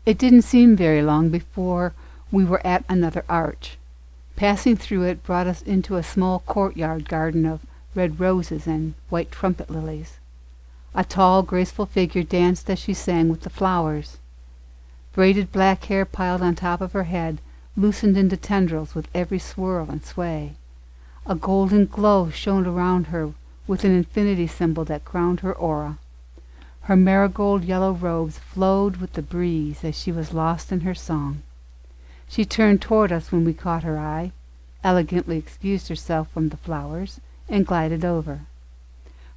It didn't seem very long before we were at another arch. Passing through it brought us into a small courtyard garden of red roses and white trumpet lilies. A tall, graceful figure danced as she sang with the flowers. Braided black hair piled on top of her head loosened into tendrils with every swirl and sway. A golden glow shone around her with an infinity symbol that crowned her aura. Her marigold yellow robes flowed with the breeze as she was lost in her song. She turned toward us when we caught her eye, elegantly excused herself from the flowers, and glided over.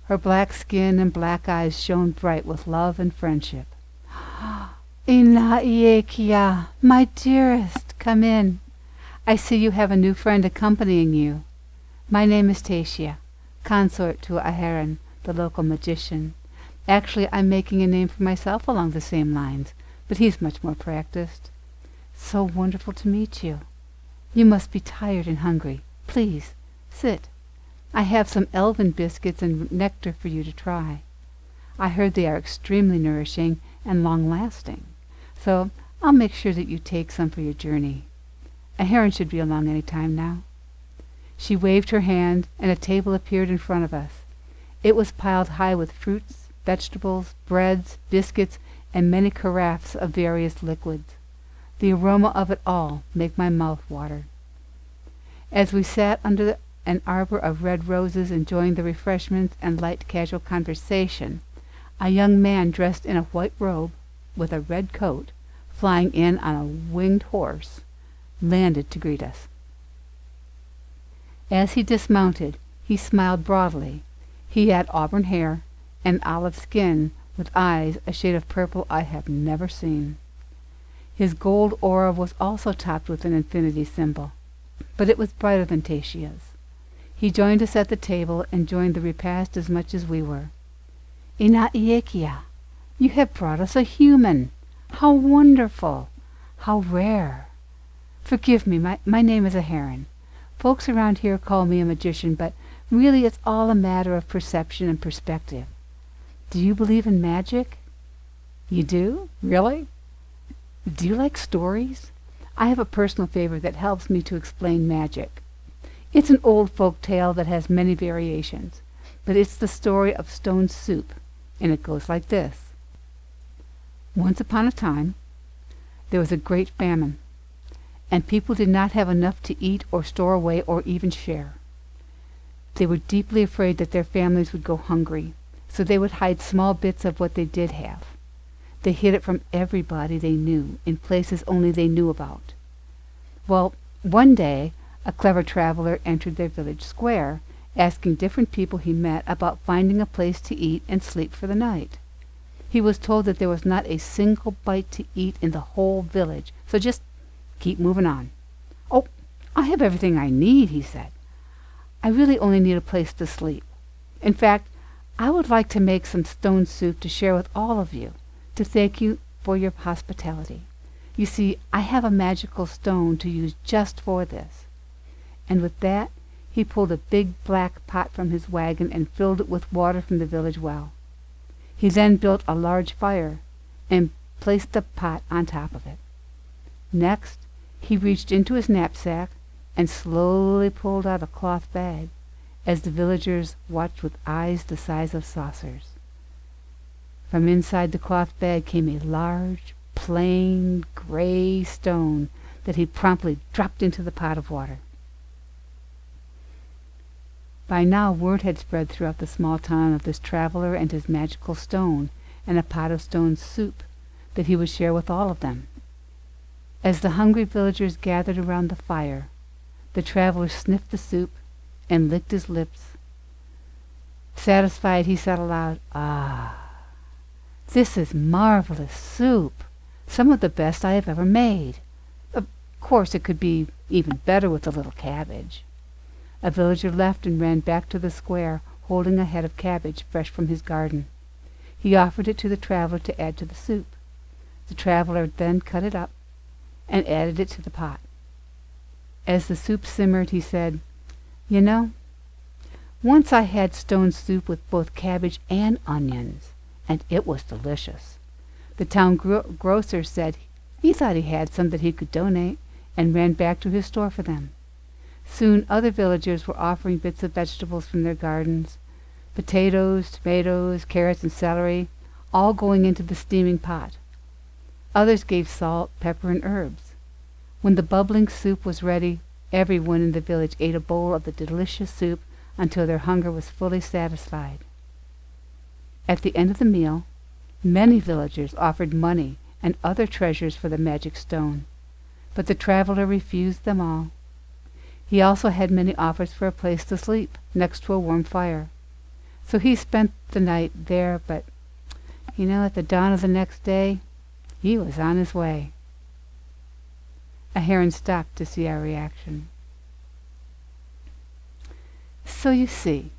Her black skin and black eyes shone bright with love and friendship. "Ina Iekia, my dearest, come in. I see you have a new friend accompanying you. My name is Tasia, consort to Aharon, the local magician. Actually, I'm making a name for myself along the same lines, but he's much more practiced. So wonderful to meet you. You must be tired and hungry. Please, sit. I have some elven biscuits and nectar for you to try. I heard they are extremely nourishing and long-lasting, so I'll make sure that you take some for your journey. Aharon should be along any time now." She waved her hand, and a table appeared in front of us. It was piled high with fruits, vegetables, breads, biscuits, and many carafes of various liquids. The aroma of it all made my mouth water. As we sat under an arbor of red roses enjoying the refreshments and light casual conversation, a young man dressed in a white robe, with a red coat, flying in on a winged horse, landed to greet us. As he dismounted, he smiled broadly. He had auburn hair and olive skin, with eyes a shade of purple I have never seen. His gold aura was also topped with an infinity symbol, but it was brighter than Tatia's. He joined us at the table and joined the repast as much as we were. "Ina Iekia, you have brought us a human. How wonderful! How rare! Forgive me, my name is Aharon. Folks around here call me a magician, but really it's all a matter of perception and perspective. Do you believe in magic?" "You do? Really? Do you like stories? I have a personal favorite that helps me to explain magic. It's an old folk tale that has many variations, but it's the story of stone soup, and it goes like this. Once upon a time, there was a great famine, and people did not have enough to eat or store away or even share. They were deeply afraid that their families would go hungry, so they would hide small bits of what they did have. They hid it from everybody they knew, in places only they knew about. Well, one day, a clever traveler entered their village square, asking different people he met about finding a place to eat and sleep for the night. He was told that there was not a single bite to eat in the whole village, so just keep moving on. "Oh, I have everything I need," he said. "I really only need a place to sleep. In fact, I would like to make some stone soup to share with all of you, to thank you for your hospitality. You see, I have a magical stone to use just for this." And with that, he pulled a big black pot from his wagon and filled it with water from the village well. He then built a large fire and placed the pot on top of it. Next, he reached into his knapsack and slowly pulled out a cloth bag, as the villagers watched with eyes the size of saucers. From inside the cloth bag came a large, plain, gray stone that he promptly dropped into the pot of water. By now word had spread throughout the small town of this traveler and his magical stone, and a pot of stone soup that he would share with all of them. As the hungry villagers gathered around the fire, the traveler sniffed the soup and licked his lips. Satisfied, he said aloud, "Ah, this is marvelous soup, some of the best I have ever made. Of course it could be even better with a little cabbage." A villager left and ran back to the square, holding a head of cabbage fresh from his garden. He offered it to the traveler to add to the soup. The traveler then cut it up and added it to the pot. As the soup simmered, he said, "You know, once I had stone soup with both cabbage and onions, and it was delicious. The town grocer said He thought he had some that he could donate, and ran back to his store for them. Soon other villagers were offering bits of vegetables from their gardens, potatoes, tomatoes, carrots, and celery, all going into the steaming pot. Others gave salt, pepper, and herbs. When the bubbling soup was ready, everyone in the village ate a bowl of the delicious soup until their hunger was fully satisfied. At the end of the meal, many villagers offered money and other treasures for the magic stone, but the traveler refused them all. He also had many offers for a place to sleep next to a warm fire. So he spent the night there, but, at the dawn of the next day, he was on his way. A heron stopped to see our reaction. So you see,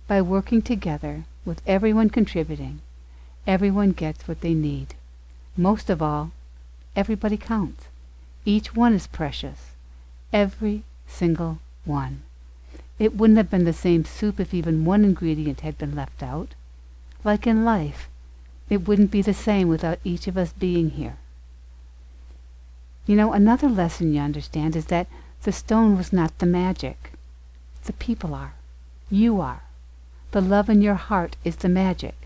by working together, with everyone contributing, everyone gets what they need. Most of all, everybody counts. Each one is precious. Every single one. It wouldn't have been the same soup if even one ingredient had been left out. Like in life, it wouldn't be the same without each of us being here. Another lesson you understand is that the stone was not the magic. The people are. You are. The love in your heart is the magic.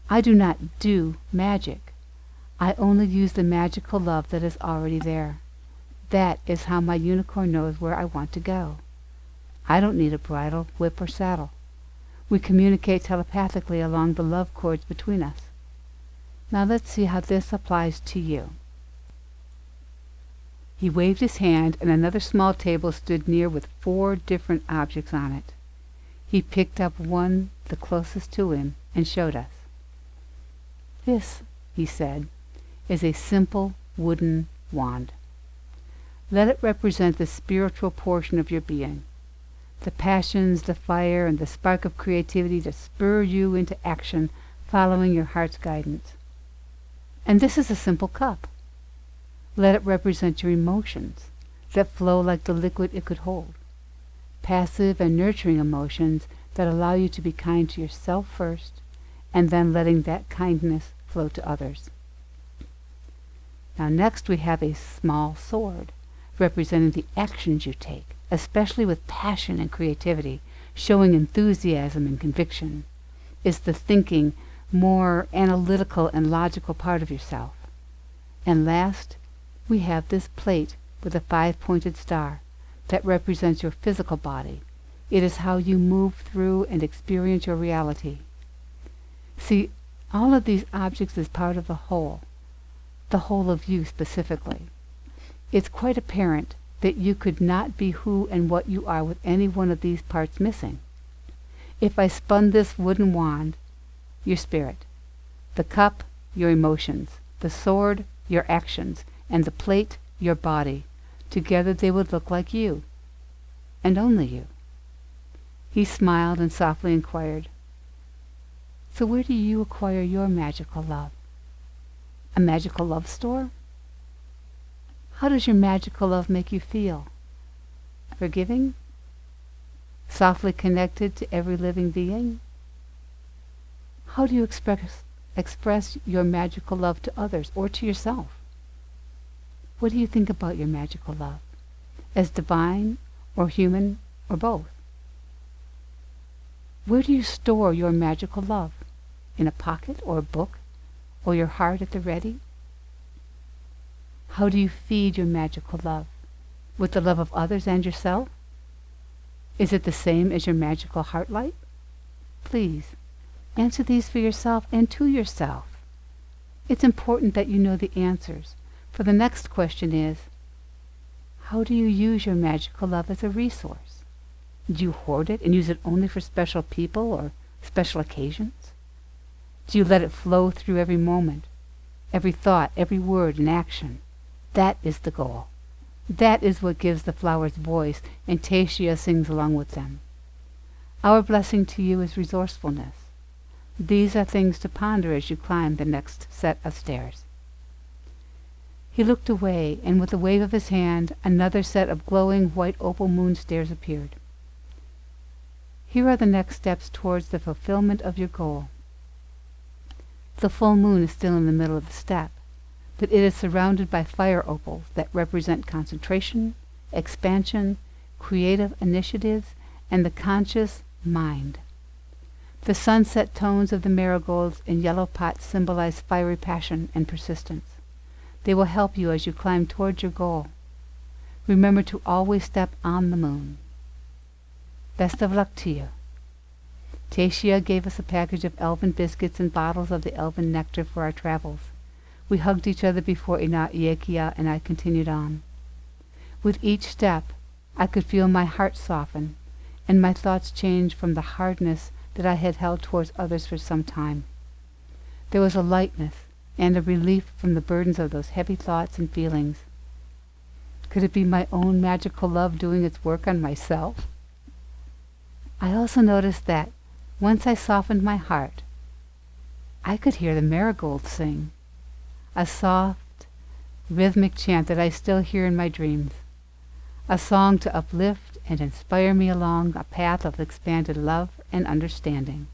I do not do magic. I only use the magical love that is already there. That is how my unicorn knows where I want to go. I don't need a bridle, whip, or saddle. We communicate telepathically along the love cords between us. Now let's see how this applies to you. He waved his hand, and another small table stood near with 4 different objects on it. He picked up one, the closest to him, and showed us. This, he said, is a simple wooden wand. Let it represent the spiritual portion of your being, the passions, the fire, and the spark of creativity that spur you into action following your heart's guidance. And this is a simple cup. Let it represent your emotions that flow like the liquid it could hold, passive and nurturing emotions that allow you to be kind to yourself first, and then letting that kindness flow to others. Now next we have a small sword, representing the actions you take, especially with passion and creativity, showing enthusiasm and conviction. Is the thinking, more analytical and logical part of yourself. And last, we have this plate with a 5-pointed star that represents your physical body. It is how you move through and experience your reality. See, all of these objects is part of the whole of you specifically. It's quite apparent that you could not be who and what you are with any one of these parts missing. If I spun this wooden wand, your spirit, the cup, your emotions, the sword, your actions, and the plate, your body, together they would look like you, and only you. He smiled and softly inquired, So where do you acquire your magical love? A magical love store? How does your magical love make you feel? Forgiving? Softly connected to every living being? How do you express your magical love to others or to yourself? What do you think about your magical love? As divine or human or both? Where do you store your magical love? In a pocket or a book? Or your heart at the ready? How do you feed your magical love? With the love of others and yourself? Is it the same as your magical heart light? Please, answer these for yourself and to yourself. It's important that you know the answers, for the next question is, how do you use your magical love as a resource? Do you hoard it and use it only for special people or special occasions? Do you let it flow through every moment, every thought, every word and action? That is the goal. That is what gives the flowers voice, and Tasia sings along with them. Our blessing to you is resourcefulness. These are things to ponder as you climb the next set of stairs. He looked away, and with a wave of his hand, another set of glowing white opal moon stairs appeared. Here are the next steps towards the fulfillment of your goal. The full moon is still in the middle of the step, but it is surrounded by fire opals that represent concentration, expansion, creative initiatives, and the conscious mind. The sunset tones of the marigolds and yellow pots symbolize fiery passion and persistence. They will help you as you climb towards your goal. Remember to always step on the moon. Best of luck to you. Tasia gave us a package of elven biscuits and bottles of the elven nectar for our travels. We hugged each other before Yekia and I continued on. With each step, I could feel my heart soften, and my thoughts change from the hardness that I had held towards others for some time. There was a lightness and a relief from the burdens of those heavy thoughts and feelings. Could it be my own magical love doing its work on myself? I also noticed that, once I softened my heart, I could hear the marigolds sing, a soft, rhythmic chant that I still hear in my dreams, a song to uplift and inspire me along a path of expanded love and understanding.